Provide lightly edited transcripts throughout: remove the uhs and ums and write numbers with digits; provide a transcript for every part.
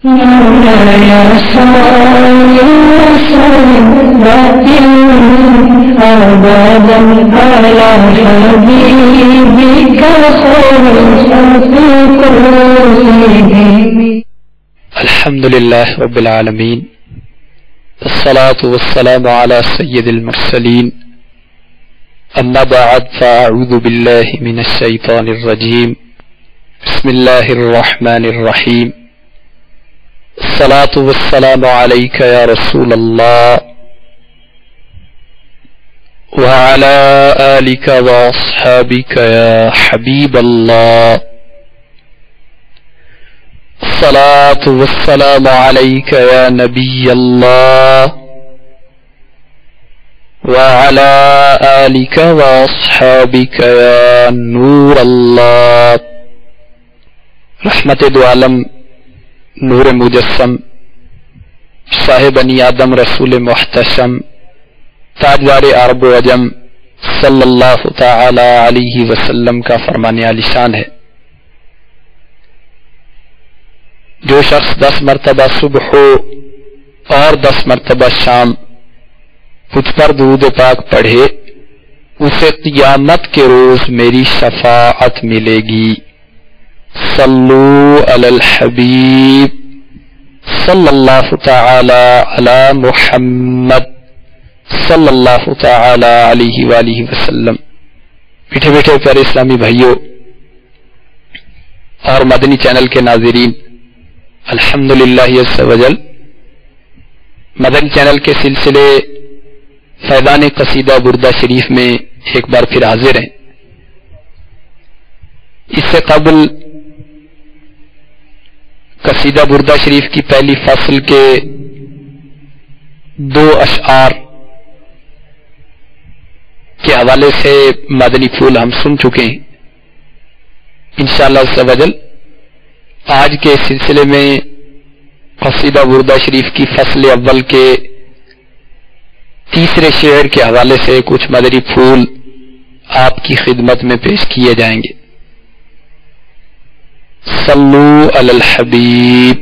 الحمد للہ رب العالمین والصلاة والسلام على سید المرسلین اما بعد فاعوذ باللہ من الشیطان الرجیم بسم اللہ الرحمن الرحیم الصلاة والسلام علیک یا رسول اللہ وعلى آلک واصحابک یا حبیب اللہ الصلاة والسلام عليك يا نبي الله وعلى آلك وأصحابك يا نور الله رحمت دو عالم نور مجسم صاحب بنی آدم رسول محتشم تاجدار عرب و عجم صلی اللہ تعالی علیہ وسلم کا فرمان عالی شان ہے. جو شخص 10 مرتبہ صبح ہو اور 10 مرتبہ شام مجھ پر درود پاک پڑھے اسے قیامت کے روز میری شفاعت ملے گی. صلو علی الحبیب صلی اللہ تعالی علی محمد صلی اللہ تعالی علیہ وآلہ وسلم. بیٹھے بیٹھے پیارے اسلامی بھائیوں اور مدنی چینل کے ناظرین، الحمدللہ عز وجل مدنی چینل کے سلسلے فیضان قصیدہ بردہ شریف میں ایک بار پھر حاضر ہیں. اس سے قبل قصیدہ بردہ شریف کی پہلی فصل کے 2 اشعار کے حوالے سے مدنی پھول ہم سن چکے ہیں. انشاءاللہ عز وجل آج کے سلسلے میں قصیدہ بردہ شریف کی فصل اول کے 3 شعر کے حوالے سے کچھ مدنی پھول آپ کی خدمت میں پیش کیے جائیں گے. صلو علی الحبیب.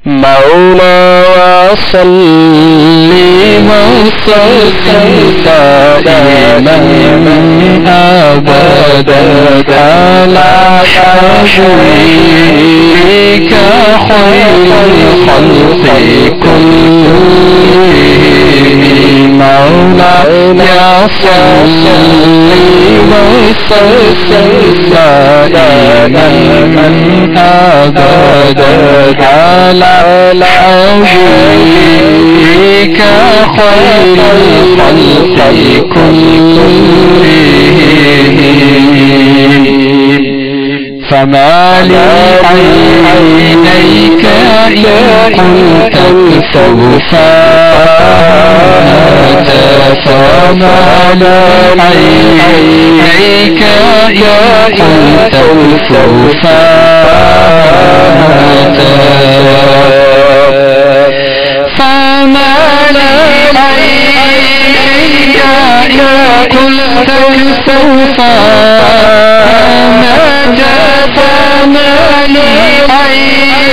مولا صلی وسلم دائما ابدا على حبيبك خير الخلق كلهم. مولا صلی وسلم دائما ابدا على حبيبك خير الخلق كلهم. فما لعينيك إن كنت سوف فما لعينيك إن كنت سوف فما لعينيك إن كنت سوف فما لعينيك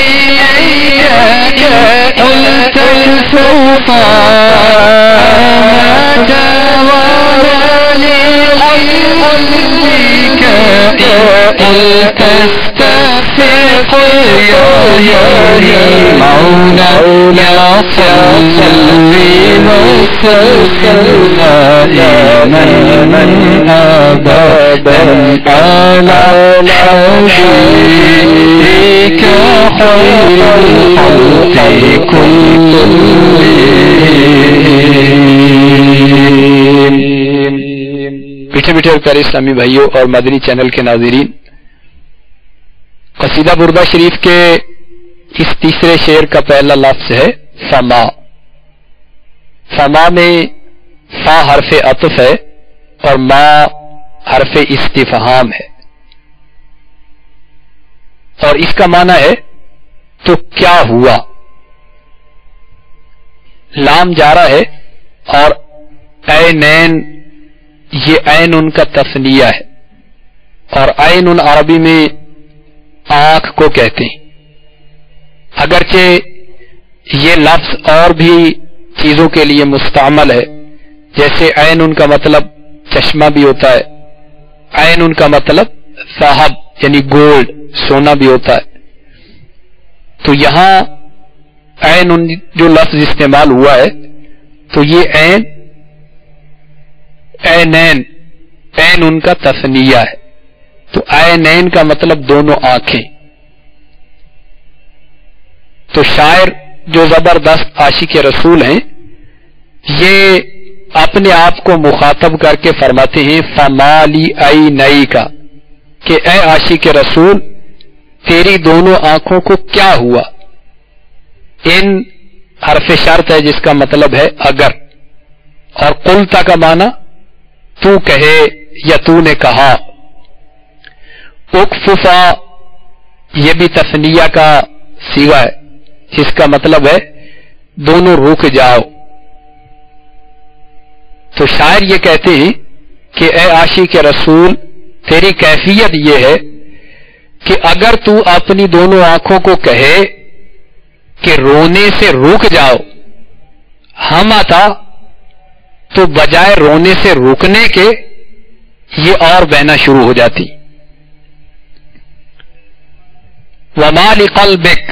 قلت سوف لقلبك قلت استفق يا مولا يا صلي وسلم دائما ابدا على حبيبك خير الخلق كلهم. بیٹھے بیٹھے پیارے اسلامی بھائیوں اور مدنی چینل کے ناظرین، قصیدہ بردہ شریف کے اس 3 شعر کا پہلا لفظ ہے فما. فما میں فا حرف عطف ہے اور ما حرف استفہام ہے، اور اس کا معنی ہے تو کیا ہوا. لام جارا ہے اور عینین یہ عین ان کا تثنیہ ہے، اور عین عربی میں آنکھ کو کہتے ہیں. اگرچہ یہ لفظ اور بھی چیزوں کے لیے مستعمل ہے، جیسے عین ان کا مطلب چشمہ بھی ہوتا ہے، عین ان کا مطلب ذہب یعنی گولڈ سونا بھی ہوتا ہے، تو یہاں عین ان جو لفظ استعمال ہوا ہے تو یہ عین عینین، عین ان کا تثنیہ ہے، تو عینین کا مطلب دونوں آنکھیں۔ تو شاعر جو زبردست عاشق رسول ہیں یہ اپنے آپ کو مخاطب کر کے فرماتے ہیں فمالی عینئی کا، کہ اے عاشق رسول تیری دونوں آنکھوں کو کیا ہوا۔ ان حرف شرط ہے جس کا مطلب ہے اگر، اور قلتا کا معنی تو کہے یا تو نے کہا۔ اکففا یہ بھی تثنیہ کا صیغہ ہے جس کا مطلب ہے دونوں رک جاؤ۔ تو شاعر یہ کہتے ہیں کہ اے عاشق رسول تیری کیفیت یہ ہے کہ اگر تو اپنی دونوں آنکھوں کو کہے کہ رونے سے رک جاؤ، ہم آتا تو بجائے رونے سے رکنے کے یہ اور بہنا شروع ہو جاتی۔ وَمَا لِقَلْبِكَ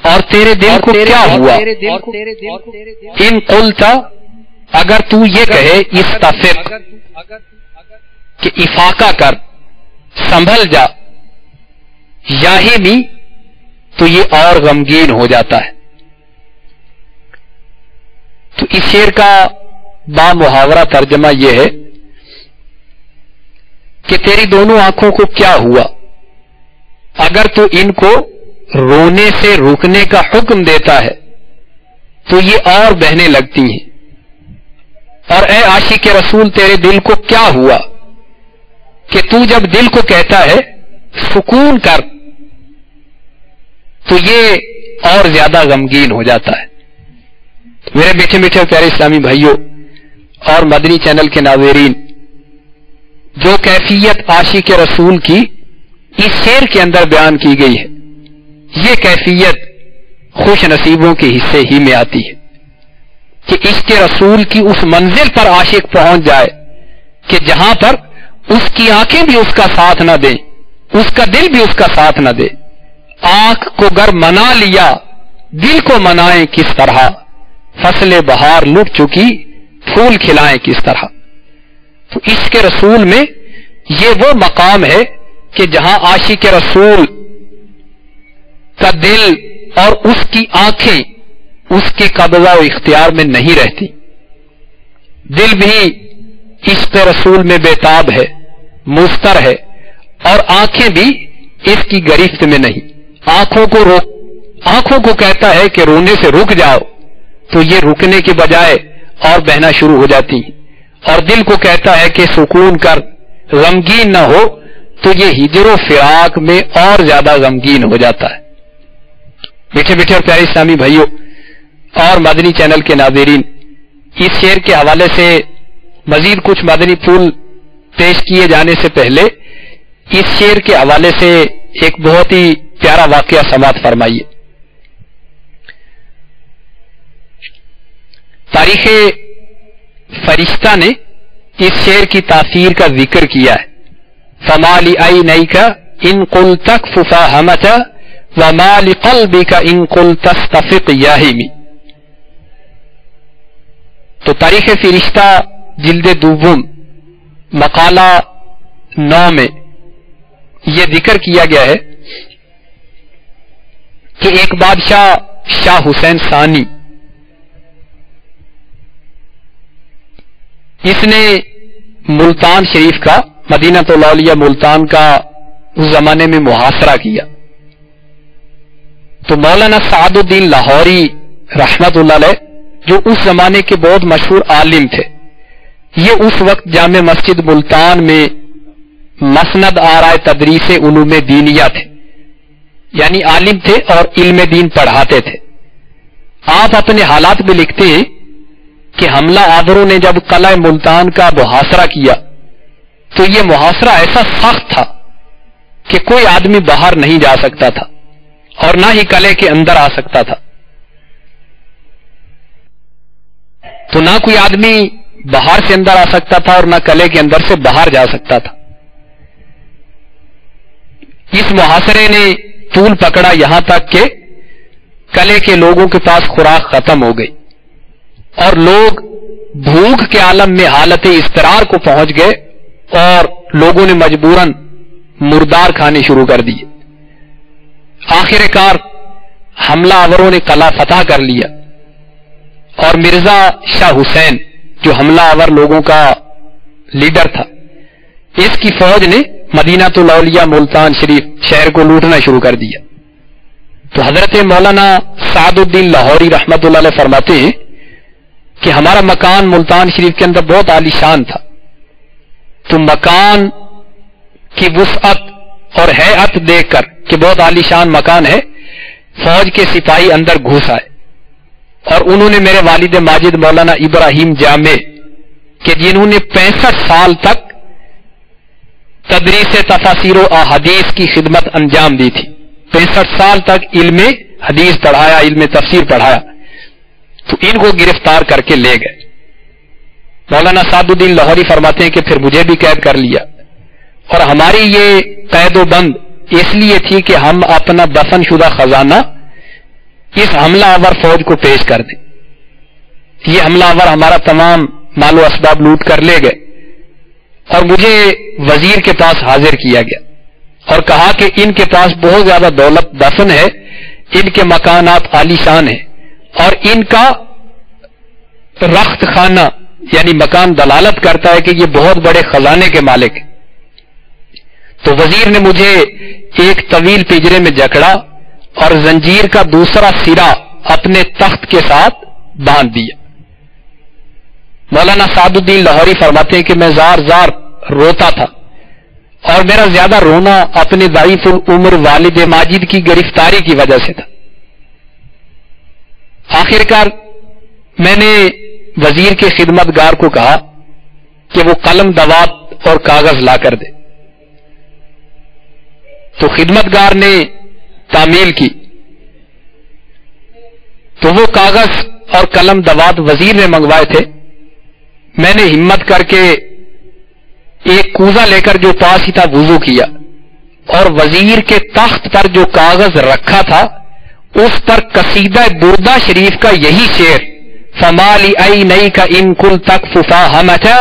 اور تیرے دل کو کیا ہوا، ان قلتا اگر تو یہ کہے استفق کہ افاقہ کر، سنبھل جا، یاہمی تو یہ اور غمگین ہو جاتا ہے۔ تو اس شعر کا با محاورہ ترجمہ یہ ہے کہ تیری دونوں آنکھوں کو کیا ہوا، اگر تو ان کو رونے سے روکنے کا حکم دیتا ہے تو یہ اور بہنے لگتی ہیں، اور اے عاشق رسول تیرے دل کو کیا ہوا کہ تو جب دل کو کہتا ہے سکون کر تو یہ اور زیادہ غمگین ہو جاتا ہے۔ میرے میٹھے میٹھے پیارے اسلامی بھائیوں اور مدنی چینل کے ناظرین، جو کیفیت عاشق رسول کی اس شعر کے اندر بیان کی گئی ہے، یہ کیفیت خوش نصیبوں کے حصے ہی میں آتی ہے کہ عشق رسول کی اس منزل پر عاشق پہنچ جائے کہ جہاں پر اس کی آنکھیں بھی اس کا ساتھ نہ دیں، اس کا دل بھی اس کا ساتھ نہ دے۔ آنکھ کو گر منا لیا، دل کو منائیں کس طرح، فصل بہار لٹ چکی، پھول کھلائیں کس طرح۔ تو عشق رسول میں یہ وہ مقام ہے کہ جہاں عاشق رسول کا دل اور اس کی آنکھیں اس کے قبضہ و اختیار میں نہیں رہتی۔ دل بھی عشق رسول میں بےتاب ہے، مضطر ہے، اور آنکھیں بھی اس کی گرفت میں نہیں۔ آنکھوں کو کہتا ہے کہ رونے سے رک جاؤ تو یہ رکنے کے بجائے اور بہنا شروع ہو جاتی ہیں، اور دل کو کہتا ہے کہ سکون کر، غمگین نہ ہو تو یہ ہجر و فراق میں اور زیادہ غمگین ہو جاتا ہے۔ میٹھے میٹھے اور پیارے اسلامی بھائیوں اور مدنی چینل کے ناظرین، اس شعر کے حوالے سے مزید کچھ مدنی پھول پیش کیے جانے سے پہلے اس شعر کے حوالے سے ایک بہت ہی پیارا واقعہ سماعت فرمائیے۔ تاریخ فرشتہ نے اس شعر کی تاثیر کا ذکر کیا ہے۔ فَمَا لِعَيْنَيْكَ إِن قُلْتَ اكْفُ وَمَا لِقَلْبِكَ إِن قُلْتَ اسْتَفِقْ يَاهِمِ۔ تو تاریخ فرشتہ جلد دوم مقالہ 9 میں یہ ذکر کیا گیا ہے کہ ایک بادشاہ شاہ حسین ثانی، اس نے ملتان شریف کا، مدینہ الاولیاء ملتان کا اس زمانے میں محاصرہ کیا۔ تو مولانا سعد الدین لاہوری رحمت اللہ علیہ جو اس زمانے کے بہت مشہور عالم تھے، یہ اس وقت جامع مسجد ملتان میں مسند آرائے تدریس علوم دینیہ تھے، یعنی عالم تھے اور علم دین پڑھاتے تھے۔ آپ اپنے حالات میں لکھتے ہیں کہ حملہ آوروں نے جب قلعہ ملتان کا محاصرہ کیا تو یہ محاصرہ ایسا سخت تھا کہ کوئی آدمی باہر نہیں جا سکتا تھا، اور نہ ہی قلعے کے اندر آ سکتا تھا. تو نہ کوئی آدمی باہر سے اندر آ سکتا تھا اور نہ قلعے کے اندر سے باہر جا سکتا تھا. اس محاصرے نے طول پکڑا یہاں تک کہ قلعے کے لوگوں کے پاس خوراک ختم ہو گئی اور لوگ بھوک کے عالم میں حالت اضطرار کو پہنچ گئے اور لوگوں نے مجبوراً مردار کھانے شروع کر دیے. آخر کار حملہ آوروں نے قلعہ فتح کر لیا اور مرزا شاہ حسین جو حملہ آور لوگوں کا لیڈر تھا، اس کی فوج نے مدینہ الاولیاء ملتان شریف شہر کو لوٹنا شروع کر دیا. تو حضرت مولانا سعد الدین لاہوری رحمت اللہ علیہ فرماتے ہیں کہ ہمارا مکان ملتان شریف کے اندر بہت عالی شان تھا. تو مکان کی وسعت اور ہیئت دیکھ کر کہ بہت عالی شان مکان ہے، فوج کے سپاہی اندر گھس آئے اور انہوں نے میرے والد ماجد مولانا ابراہیم جامع کہ جنہوں نے 65 سال تک تدریس تفاسیر و احادیث کی خدمت انجام دی تھی، 65 سال تک علم حدیث پڑھایا، علم تفسیر پڑھایا، تو ان کو گرفتار کر کے لے گئے. مولانا سعد الدین لاہوری فرماتے ہیں کہ پھر مجھے بھی قید کر لیا اور ہماری یہ قید و بند اس لیے تھی کہ ہم اپنا دفن شدہ خزانہ اس حملہ آور فوج کو پیش کر دیں. یہ حملہ آور ہمارا تمام مال و اسباب لوٹ کر لے گئے اور مجھے وزیر کے پاس حاضر کیا گیا اور کہا کہ ان کے پاس بہت زیادہ دولت دفن ہے، ان کے مکانات عالی شان ہیں اور ان کا رخت خانہ یعنی مکان دلالت کرتا ہے کہ یہ بہت بڑے خزانے کے مالک ہیں. تو وزیر نے مجھے ایک طویل پنجرے میں جکڑا اور زنجیر کا دوسرا سرا اپنے تخت کے ساتھ باندھ دیا. مولانا سعد الدین لاہوری فرماتے ہیں کہ میں زار زار روتا تھا اور میرا زیادہ رونا اپنے ضعیف العمر والد ماجد کی گرفتاری کی وجہ سے تھا. آخر کار میں نے وزیر کے خدمت گار کو کہا کہ وہ قلم دوات اور کاغذ لا کر دے. تو خدمت گار نے تعمیل کی تو وہ کاغذ اور قلم دوات وزیر نے منگوائے تھے. میں نے ہمت کر کے ایک کوزہ لے کر جو پاس ہی تھا وضو کیا اور وزیر کے تخت پر جو کاغذ رکھا تھا اس پر قصیدہ بردہ شریف کا یہی شعر فمالی عینی کا ان کل تک ففاہمتا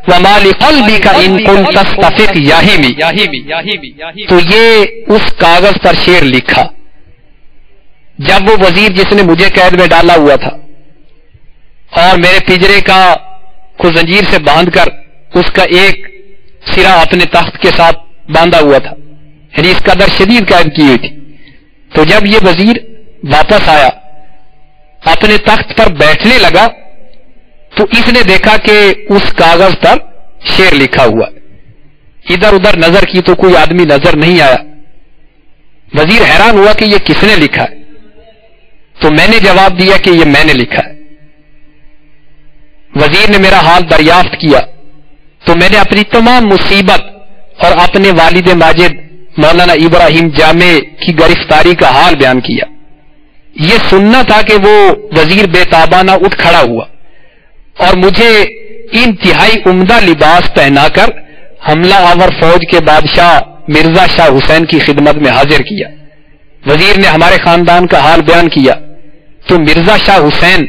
ومالی قلبی کا ان کل تستفق یاہمی، تو یہ اس کاغذ پر شعر لکھا. جب وہ وزیر جس نے مجھے قید میں ڈالا ہوا تھا اور میرے پنجرے کو زنجیر سے باندھ کر اس کا ایک سرا اپنے تخت کے ساتھ باندھا ہوا تھا، یعنی اس قدر شدید قید کی ہوئی تھی، تو جب یہ وزیر واپس آیا اپنے تخت پر بیٹھنے لگا تو اس نے دیکھا کہ اس کاغذ پر شعر لکھا ہوا ہے. ادھر ادھر نظر کی تو کوئی آدمی نظر نہیں آیا. وزیر حیران ہوا کہ یہ کس نے لکھا ہے، تو میں نے جواب دیا کہ یہ میں نے لکھا ہے. وزیر نے میرا حال دریافت کیا تو میں نے اپنی تمام مصیبت اور اپنے والد ماجد مولانا ابراہیم جامع کی گرفتاری کا حال بیان کیا. یہ سننا تھا کہ وہ وزیر بے تابانہ اٹھ کھڑا ہوا اور مجھے انتہائی عمدہ لباس پہنا کر حملہ آور فوج کے بادشاہ مرزا شاہ حسین کی خدمت میں حاضر کیا. وزیر نے ہمارے خاندان کا حال بیان کیا تو مرزا شاہ حسین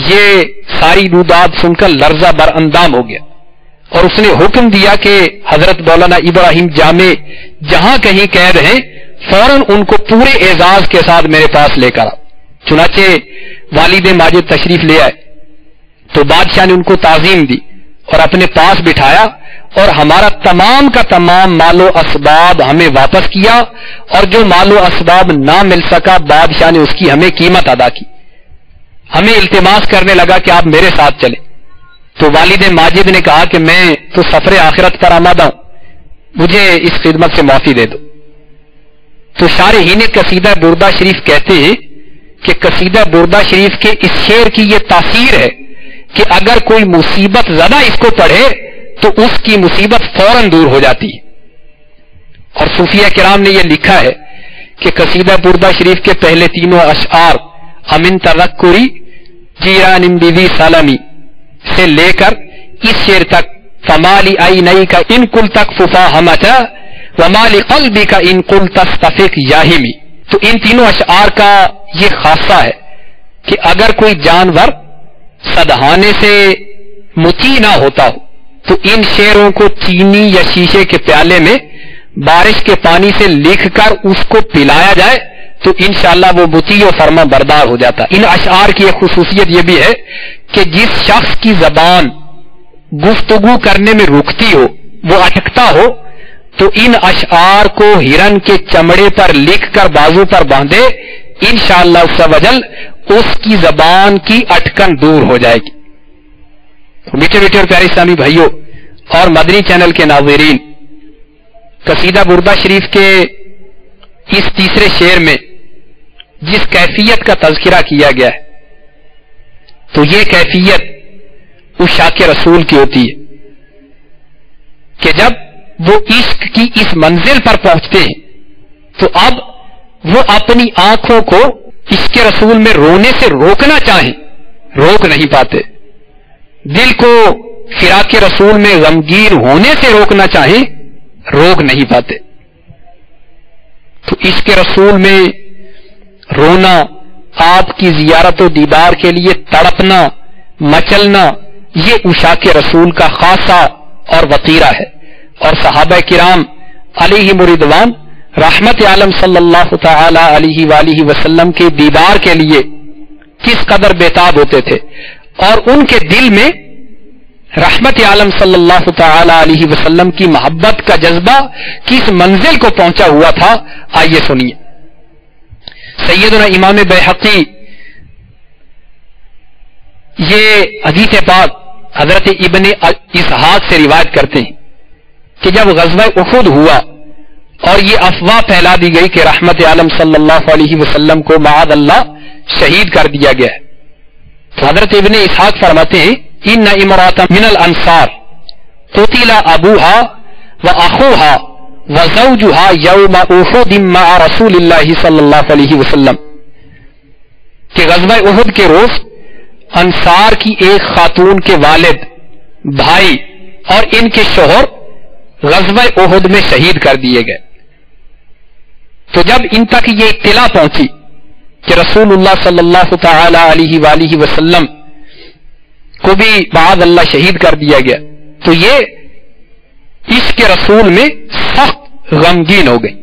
یہ ساری روداد سن کر لرزہ بر اندام ہو گیا اور اس نے حکم دیا کہ حضرت مولانا ابراہیم جامع جہاں کہیں قید ہیں فوراً ان کو پورے اعزاز کے ساتھ میرے پاس لے کر آؤ. چنانچہ والد ماجد تشریف لے آئے تو بادشاہ نے ان کو تعظیم دی اور اپنے پاس بٹھایا اور ہمارا تمام کا تمام مال و اسباب ہمیں واپس کیا اور جو مال و اسباب نہ مل سکا بادشاہ نے اس کی ہمیں قیمت ادا کی. ہمیں التماس کرنے لگا کہ آپ میرے ساتھ چلیں. تو والد ماجد نے کہا کہ میں تو سفر آخرت پر آمادہ ہوں، مجھے اس خدمت سے معافی دے دو. تو شارحین قصیدہ بردہ شریف کہتے ہیں کہ قصیدہ بردہ شریف کے اس شعر کی یہ تاثیر ہے کہ اگر کوئی مصیبت زدہ اس کو پڑھے تو اس کی مصیبت فوراً دور ہو جاتی ہے. اور صوفیہ کرام نے یہ لکھا ہے کہ قصیدہ بردہ شریف کے پہلے تینوں اشعار امن تذکری جیران بیوی سالمی سے لے کر اس شعر تک فمالی عینئی کا ان کل تک ففاہمتا ومالی قلبی کا ان کل تستفق یاہمی، تو ان تینوں اشعار کا یہ خاصہ ہے کہ اگر کوئی جانور سدھانے سے مطیع نہ ہوتا ہو تو ان شعروں کو چینی یا شیشے کے پیالے میں بارش کے پانی سے لکھ کر اس کو پلایا جائے تو انشاءاللہ وہ مطیع و فرما بردار ہو جاتا۔ ان اشعار کی ایک خصوصیت یہ بھی ہے کہ جس شخص کی زبان گفتگو کرنے میں رکتی ہو، وہ اٹکتا ہو، تو ان اشعار کو ہرن کے چمڑے پر لکھ کر بازو پر باندھے، انشاءاللہ عز و جل اس کی زبان کی اٹکن دور ہو جائے گی۔ میٹھے میٹھے اور پیارے اسلامی بھائیوں اور مدنی چینل کے ناظرین، قصیدہ بردہ شریف کے اس تیسرے شعر میں جس کیفیت کا تذکرہ کیا گیا ہے تو یہ کیفیت عشاق رسول کی ہوتی ہے کہ جب وہ عشق کی اس منزل پر پہنچتے ہیں تو اب وہ اپنی آنکھوں کو عشق رسول میں رونے سے روکنا چاہیں، روک نہیں پاتے، دل کو فراق رسول میں غمگین ہونے سے روکنا چاہیں، روک نہیں پاتے۔ تو عشق رسول میں رونا، آپ کی زیارت و دیدار کے لیے تڑپنا، مچلنا، یہ عشاق رسول کا خاصہ اور وطیرہ ہے، اور صحابہ کرام علیہم رضوان رحمت عالم صلی اللہ تعالی علیہ وآلہ وسلم کے دیدار کے لیے کس قدر بےتاب ہوتے تھے، اور ان کے دل میں رحمت عالم صلی اللہ تعالی علیہ وسلم کی محبت کا جذبہ کس منزل کو پہنچا ہوا تھا، آئیے سنیے۔ سیدنا امام بیہقی یہ حدیث پاک حضرت ابن اسحاق سے روایت کرتے ہیں کہ جب غزوہ احد ہوا اور یہ افواہ پھیلا دی گئی کہ رحمت عالم صلی اللہ علیہ وسلم کو معاذ اللہ شہید کر دیا گیا ہے، تو حضرت ابن اسحاق فرماتے ہیں ان امرأة من الانصار قتل ابوها واخوها وزوجها یوم احد مع رسول اللہ صلی اللہ علیہ وسلم، کہ غزوہ احد کے روز انصار کی ایک خاتون کے والد، بھائی اور ان کے شوہر غزوہ احد میں شہید کر دیے گئے۔ تو جب ان تک یہ اطلاع پہنچی کہ رسول اللہ صلی اللہ تعالی علیہ وآلہ وسلم کو بھی معاذ اللہ شہید کر دیا گیا تو یہ عشق رسول میں سخت غمگین ہو گئی،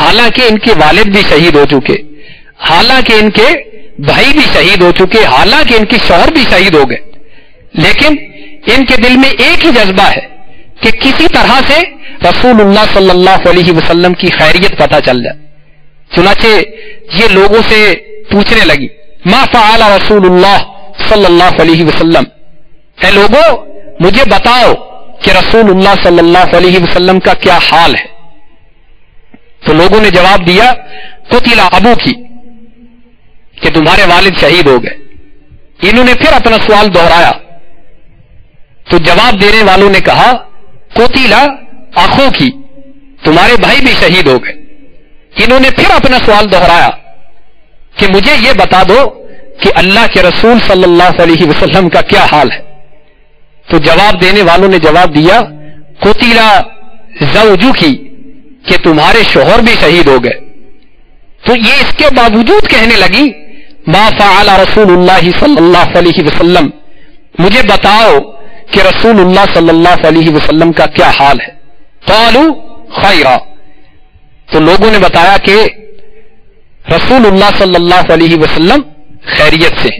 حالانکہ ان کے والد بھی شہید ہو چکے، حالانکہ ان کے بھائی بھی شہید ہو چکے، حالانکہ ان کے شوہر بھی شہید ہو گئے، لیکن ان کے دل میں ایک ہی جذبہ ہے کہ کسی طرح سے رسول اللہ صلی اللہ علیہ وسلم کی خیریت پتہ چل جائے۔ چنانچہ یہ لوگوں سے پوچھنے لگی ما فعل رسول اللہ صلی اللہ علیہ وسلم، اے لوگوں مجھے بتاؤ کہ رسول اللہ صلی اللہ علیہ وسلم کا کیا حال ہے۔ تو لوگوں نے جواب دیا قتل ابو کی، کہ تمہارے والد شہید ہو گئے۔ انہوں نے پھر اپنا سوال دہرایا تو جواب دینے والوں نے کہا قتل اخو کی، تمہارے بھائی بھی شہید ہو گئے۔ انہوں نے پھر اپنا سوال دہرایا کہ مجھے یہ بتا دو کہ اللہ کے رسول صلی اللہ علیہ وسلم کا کیا حال ہے۔ تو جواب دینے والوں نے جواب دیا قتل زوجو کی، کہ تمہارے شوہر بھی شہید ہو گئے۔ تو یہ اس کے باوجود کہنے لگی ما فعل رسول اللہ صلی اللہ علیہ وسلم، مجھے بتاؤ کہ رسول اللہ صلی اللہ علیہ وسلم کا کیا حال ہے۔ قالوا خیرا، تو لوگوں نے بتایا کہ رسول اللہ صلی اللہ علیہ وسلم خیریت سے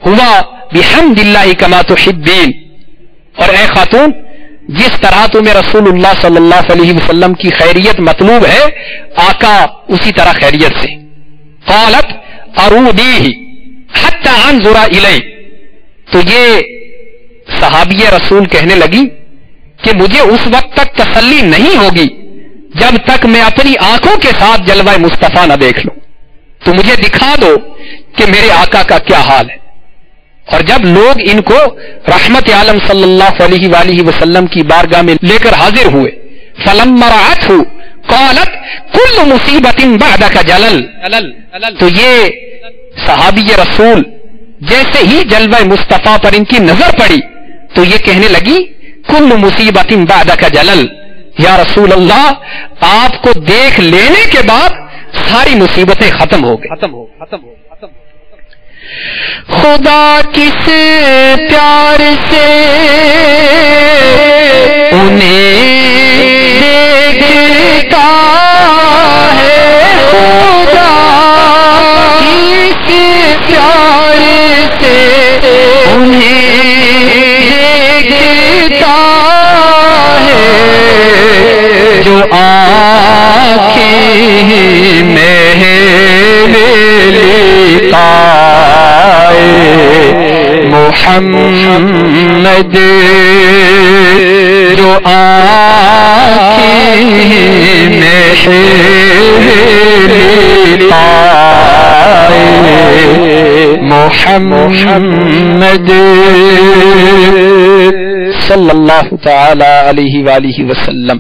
ہوا بحمد اللہ کما تحبین، اور اے خاتون جس طرح تمہیں رسول اللہ صلی اللہ علیہ وسلم کی خیریت مطلوب ہے آقا اسی طرح خیریت سے۔ قالت ارودیہ حتی انظر الیہ، تو یہ صحابیہ رسول کہنے لگی کہ مجھے اس وقت تک تسلی نہیں ہوگی جب تک میں اپنی آنکھوں کے ساتھ جلوہ مصطفیٰ نہ دیکھ لوں، تو مجھے دکھا دو کہ میرے آقا کا کیا حال ہے۔ اور جب لوگ ان کو رحمت عالم صلی اللہ علیہ وآلہ وسلم کی بارگاہ میں لے کر حاضر ہوئے فلما رأته قالت کل مصیبت بعدک جلل. تو یہ صحابی رسول جیسے ہی جلوہ مصطفیٰ پر ان کی نظر پڑی تو یہ کہنے لگی کل مصیبت بعدک جلل، یا رسول اللہ آپ کو دیکھ لینے کے بعد ساری مصیبتیں ختم ہو گئی. خدا کس پیار سے انہیں دیکھتا ہے، خدا کس پیار سے انہیں دیکھتا ہے، جو آنکھیں میں محمد، جو آنکھیں میں محمد صلی اللہ تعالی علیہ وآلہ وسلم.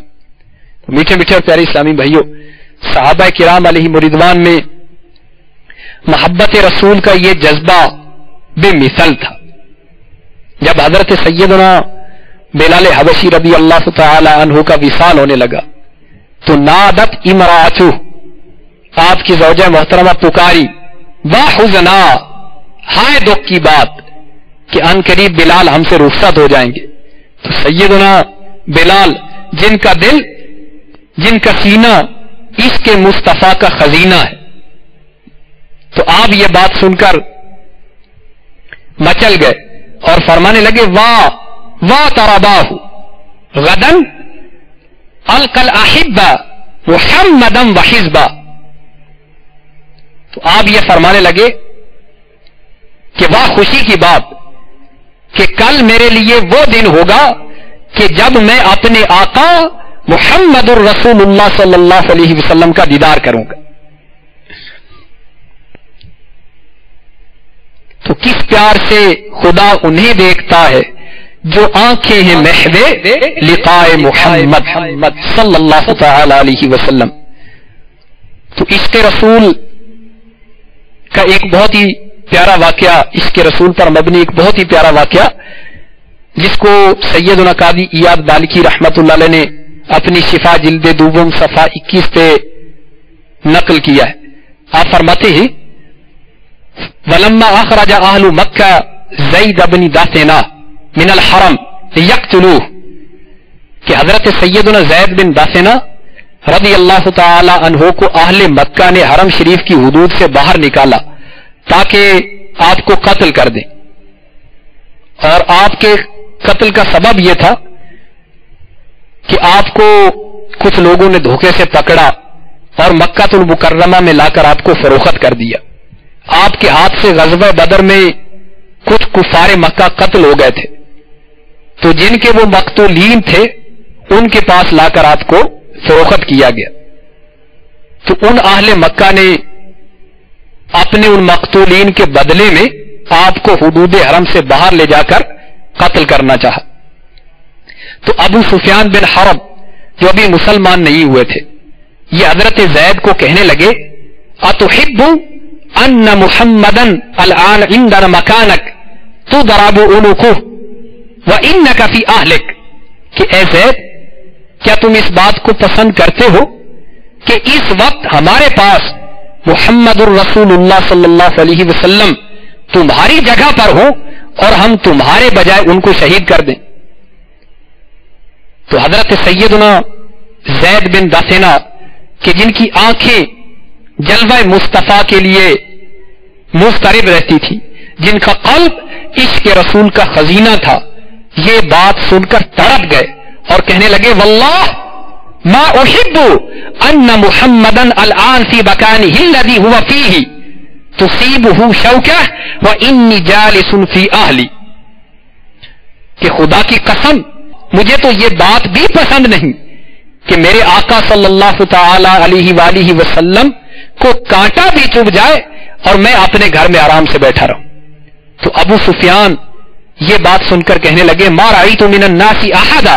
میٹھے میٹھے اور پیارے اسلامی بھائیوں، صحابہ کرام علیہ رضوان میں محبت رسول کا یہ جذبہ بے مثل تھا. جب حضرت سیدنا بلال حبشی رضی اللہ تعالی عنہ کا وصال ہونے لگا تو نادت امراۃہ، آپ کی زوجہ محترمہ پکاری، واحزنا، ہائے دکھ کی بات کہ ان قریب بلال ہم سے رخصت ہو جائیں گے. تو سیدنا بلال جن کا دل، جن کا سینہ عشق مصطفیٰ کا خزینہ ہے، تو آپ یہ بات سن کر مچل گئے اور فرمانے لگے واہ واہ ترباہ غدن القل احبہ محمدم وحزبہ. تو آپ یہ فرمانے لگے کہ واہ خوشی کی بات کہ کل میرے لیے وہ دن ہوگا کہ جب میں اپنے آقا محمد الرسول اللہ صلی اللہ علیہ وسلم کا دیدار کروں گا. تو کس پیار سے خدا انہیں دیکھتا ہے جو آنکھیں ہیں محو لقاء محمد صلی اللہ تعالی علیہ وسلم. تو عشق رسول کا ایک بہت ہی پیارا واقعہ، عشق رسول پر مبنی ایک بہت ہی پیارا واقعہ جس کو سیدنا قاضی ایاد بالکی رحمت اللہ علیہ نے اپنی شفا جلد دوم صفحہ 21 پہ نقل کیا ہے. آپ فرماتے ہیں وَلَمَّا أَخْرَجَ أَهْلُ مَكَّةَ زَيْدَ بْنَ دَثِنَةَ مِنَ الْحَرَمِ لِيَقْتُلُوهُ کہ حضرت سیدنا زید بن دثنہ رضی اللہ تعالی عنہ کو اہل مکہ نے حرم شریف کی حدود سے باہر نکالا تاکہ آپ کو قتل کر دیں. اور آپ کے قتل کا سبب یہ تھا کہ آپ کو کچھ لوگوں نے دھوکے سے پکڑا اور مکہ المکرمہ میں لا کر آپ کو فروخت کر دیا. آپ کے ہاتھ سے غزوہ بدر میں کچھ کفار مکہ قتل ہو گئے تھے، تو جن کے وہ مقتولین تھے ان کے پاس لا کر آپ کو فروخت کیا گیا. تو ان اہل مکہ نے اپنے ان مقتولین کے بدلے میں آپ کو حدود حرم سے باہر لے جا کر قتل کرنا چاہا. تو ابو سفیان بن حرب جو ابھی مسلمان نہیں ہوئے تھے، یہ حضرت زید کو کہنے لگے اتحب ان محمدن الان عندنا مکانک تضرب عنقہ وانک فی اہلک، کہ اے زید کیا تم اس بات کو پسند کرتے ہو کہ اس وقت ہمارے پاس محمد الرسول اللہ صلی اللہ علیہ وسلم تمہاری جگہ پر ہو اور ہم تمہارے بجائے ان کو شہید کر دیں. تو حضرت سیدنا زید بن دثنہ کہ جن کی آنکھیں جلوہ مصطفیٰ کے لیے مضطرب رہتی تھی، جن کا قلب عشق رسول کا خزینہ تھا، یہ بات سن کر تڑپ گئے اور کہنے لگے واللہ ما احب ان محمدن الان فی مکانہ الذی هو فیہ تصیبہ شوکہ وانی جالس فی اہلی، کہ خدا کی قسم مجھے تو یہ بات بھی پسند نہیں کہ میرے آقا صلی اللہ تعالی علیہ وآلہ وسلم کو کانٹا بھی چبھ جائے اور میں اپنے گھر میں آرام سے بیٹھا رہوں. تو ابو سفیان یہ بات سن کر کہنے لگے ما رأیت من الناس احدا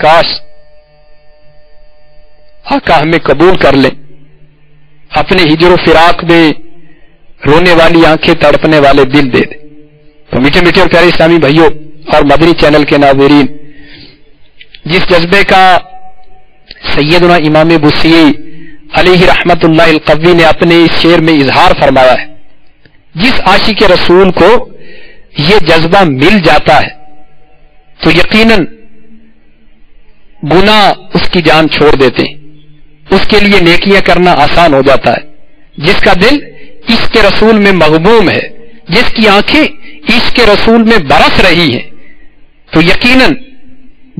کاش آقا ہمیں قبول کر لیں، اپنے ہجر و فراق میں رونے والی آنکھیں تڑپنے والے دل دے دیں۔ تو میٹھے میٹھے اور پیارے اسلامی بھائیوں اور مدنی چینل کے ناظرین، جس جذبے کا سیدنا امام بوصیری علیہ رحمت اللہ القوی نے اپنے اس شعر میں اظہار فرمایا ہے، جس عاشق رسول کو یہ جذبہ مل جاتا ہے تو یقیناً گناہ اس کی جان چھوڑ دیتے ہیں، اس کے لیے نیکیاں کرنا آسان ہو جاتا ہے۔ جس کا دل عشق رسول میں مغموم ہے، جس کی آنکھیں عشق رسول میں برس رہی ہیں، تو یقیناً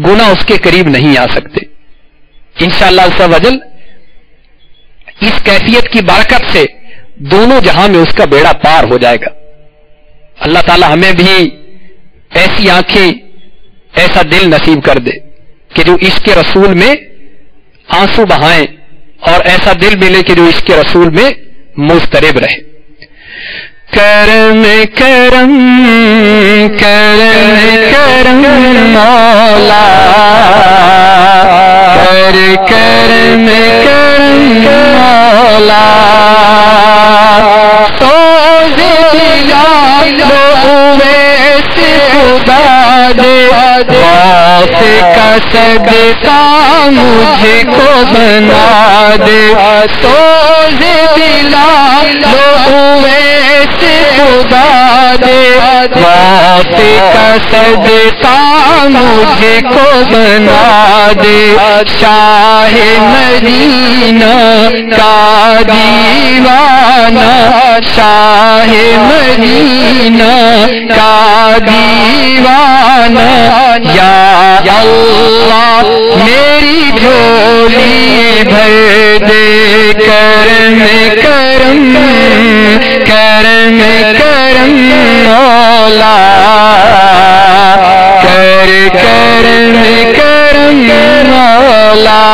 گناہ اس کے قریب نہیں آ سکتے۔ انشاءاللہ عز و جل اس کیفیت کی برکت سے دونوں جہاں میں اس کا بیڑا پار ہو جائے گا۔ اللہ تعالی ہمیں بھی ایسی آنکھیں، ایسا دل نصیب کر دے کہ جو عشق رسول میں آنسو بہائیں، اور ایسا دل ملے کہ جو عشق رسول میں مضطرب رہے۔ کرم کرم کرم کرم مولا، کرم کرم مولا، سوز دلا ویسے خدا دے، غوث کا صدقہ مجھ کو بنا دے، سوز دلا ویسے خدا دے، غوث کا صدقہ مجھ کو بنا دے، شاہ مدینہ کا دیوانہ، شاہ مدینہ کا دیوانہ، یا اللہ میری جھولی بھر دے، کرم کرم کرم کرم مولا، کرم کرم مولا،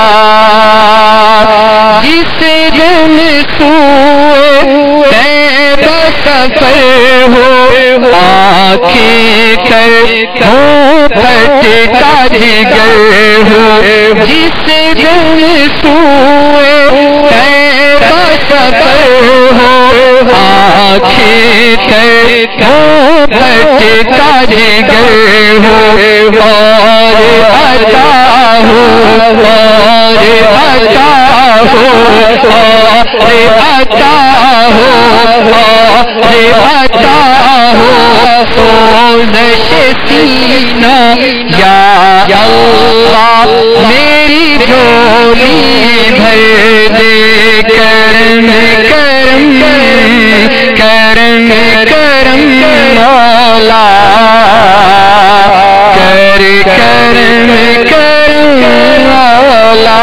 جس دن سوئے سفر ہو، آنکھیں تر ہو پھٹکا جگر ہو، جس دن سوئے سفر ہو، آنکھیں تر ہو پھٹکا جگر ہو، اور عطا ہو، اور عطا ہو، اور عطا ہو، عطا ہو، سوزش سینہ، یا اللہ میری جھولی بھر دے، کرم کرم کرم کرم مولا، کرم کرم مولا،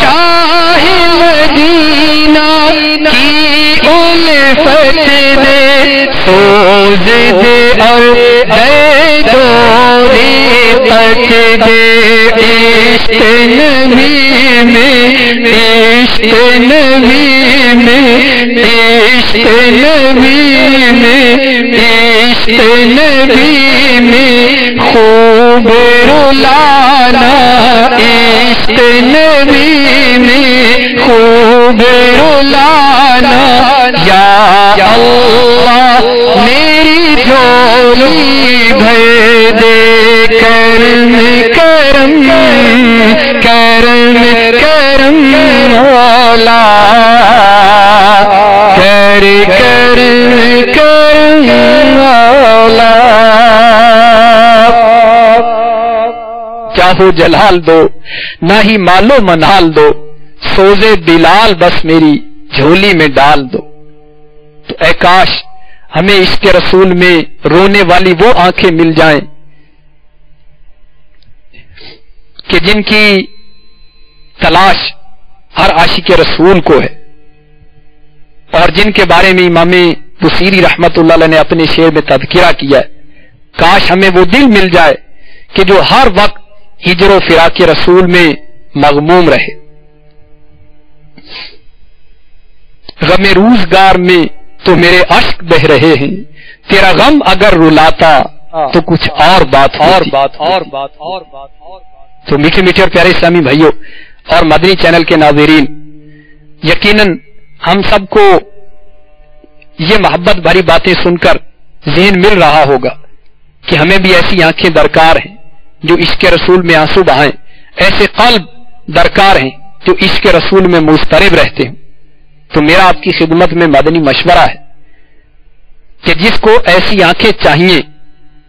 شاہ مدینہ کی الفت دے، سوز دے اور اے دوری پت دے، عشق نبی میں، عشق نبی میں، عشق نبی میں، عشق نبی میں خوب رلانا، عشق نبی میں خوب رلانا، یا اللہ میری جھولی بھر دے، کرم کرم کرم کرم مولا، کرم کرم مولا، چاہو جلال دو نہ ہی مالو منال دو، سوزے بلال بس میری جھولی میں ڈال دو۔ تو اے کاش ہمیں عشق رسول میں رونے والی وہ آنکھیں مل جائیں کہ جن کی تلاش ہر عاشق رسول کو ہے، اور جن کے بارے میں امام بوصیری رحمت اللہ علیہ نے اپنے شعر میں تذکرہ کیا ہے۔ کاش ہمیں وہ دل مل جائے کہ جو ہر وقت ہجر و فراق رسول میں مغموم رہے۔ غم روزگار میں تو میرے اشک بہ رہے ہیں، تیرا غم اگر رلاتا تو کچھ اور بات تو میٹھے میٹھے اور پیارے اسلامی بھائیوں اور مدنی چینل کے ناظرین، یقیناً ہم سب کو یہ محبت بھری باتیں سن کر ذہن مل رہا ہوگا کہ ہمیں بھی ایسی آنکھیں درکار ہیں جو عشق رسول میں آنسو بہائیں، ایسے قلب درکار ہیں جو عشق رسول میں مضطرب رہتے ہیں۔ تو میرا آپ کی خدمت میں مدنی مشورہ ہے کہ جس کو ایسی آنکھیں چاہیے،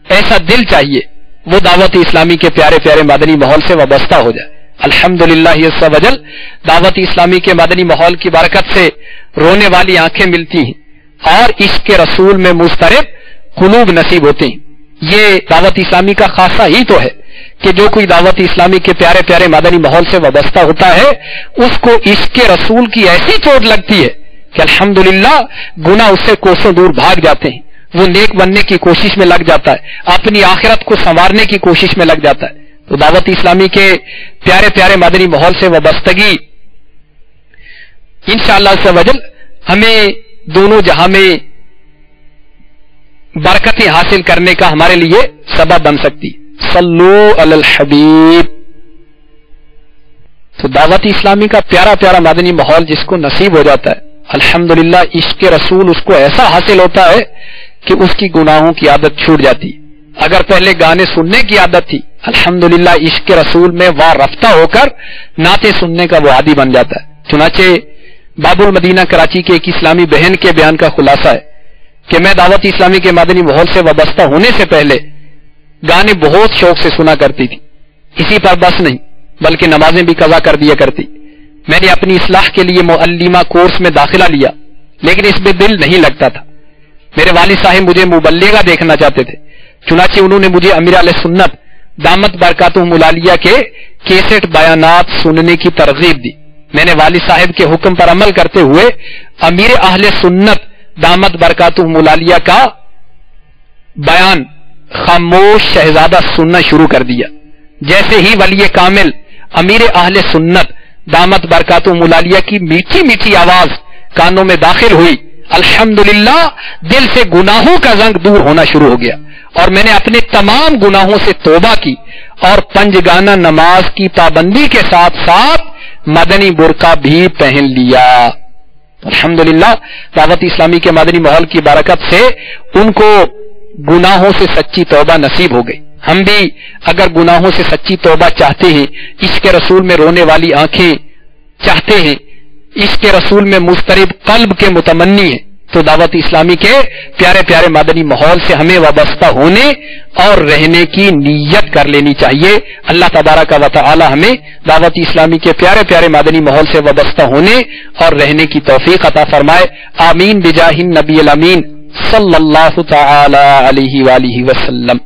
ایسا دل چاہیے، وہ دعوت اسلامی کے پیارے پیارے مدنی ماحول سے وابستہ ہو جائے۔ الحمدللہ عز و جل دعوت اسلامی کے مدنی ماحول کی برکت سے رونے والی آنکھیں ملتی ہیں اور عشق رسول میں مضطرب قلوب نصیب ہوتے ہیں۔ یہ دعوت اسلامی کا خاصہ ہی تو ہے کہ جو کوئی دعوت اسلامی کے پیارے پیارے مدنی ماحول سے وابستہ ہوتا ہے اس کو عشق رسول کی ایسی چوٹ لگتی ہے کہ الحمدللہ گناہ اس سے کوسوں دور بھاگ جاتے ہیں، وہ نیک بننے کی کوشش میں لگ جاتا ہے، اپنی آخرت کو سنوارنے کی کوشش میں لگ جاتا ہے۔ تو دعوت اسلامی کے پیارے پیارے مدنی ماحول سے وابستگی انشاءاللہ عز و جل ہمیں دونوں جہاں میں برکتیں حاصل کرنے کا ہمارے لیے سبب بن سکتی۔ صلو علی الحبیب۔ تو دعوت اسلامی کا پیارا پیارا مدنی ماحول جس کو نصیب ہو جاتا ہے، الحمدللہ عشق رسول اس کو ایسا حاصل ہوتا ہے کہ اس کی گناہوں کی عادت چھوٹ جاتی۔ اگر پہلے گانے سننے کی عادت تھی، الحمدللہ عشق رسول میں وہاں رفتہ ہو کر نعتیں سننے کا وہ عادی بن جاتا ہے۔ چنانچہ باب المدینہ کراچی کے ایک اسلامی بہن کے بیان کا خلاصہ ہے کہ میں دعوت اسلامی کے مدنی ماحول سے وابستہ ہونے سے پہلے گانے بہت شوق سے سنا کرتی تھی، اسی پر بس نہیں بلکہ نمازیں بھی قضا کر دیا کرتی۔ میں نے اپنی اصلاح کے لیے معلمہ کورس میں داخلہ لیا لیکن اس میں دل نہیں لگتا تھا۔ میرے والد صاحب مجھے مبلغہ دیکھنا چاہتے تھے، چنانچہ انہوں نے مجھے امیر علیہ سنت دامت برکاتہم العالیہ کے کیسٹ بیانات سننے کی ترغیب دی۔ میں نے والد صاحب کے حکم پر عمل کرتے ہوئے امیر اہل سنت دامت برکاتہم العالیہ کا بیان خاموش شہزادہ سننا شروع کر دیا۔ جیسے ہی ولی کامل امیر اہل سنت دامت برکاتہم العالیہ کی میٹھی میٹھی آواز کانوں میں داخل ہوئی، الحمدللہ دل سے گناہوں کا زنگ دور ہونا شروع ہو گیا اور میں نے اپنے تمام گناہوں سے توبہ کی اور پنجگانہ نماز کی پابندی کے ساتھ ساتھ مدنی برقع بھی پہن لیا۔ الحمدللہ دعوت اسلامی کے مدنی ماحول کی برکت سے ان کو گناہوں سے سچی توبہ نصیب ہو گئی۔ ہم بھی اگر گناہوں سے سچی توبہ چاہتے ہیں، عشق رسول میں رونے والی آنکھیں چاہتے ہیں، عشق رسول میں مضطرب قلب کے متمنی ہیں، تو دعوت اسلامی کے پیارے پیارے مدنی ماحول سے ہمیں وابستہ ہونے اور رہنے کی نیت کر لینی چاہیے۔ اللہ تبارک و تعالی ہمیں دعوت اسلامی کے پیارے پیارے مدنی ماحول سے وابستہ ہونے اور رہنے کی توفیق عطا فرمائے۔ آمین بجاہ النبی الامین صلی اللہ تعالی علیہ وآلہ وسلم۔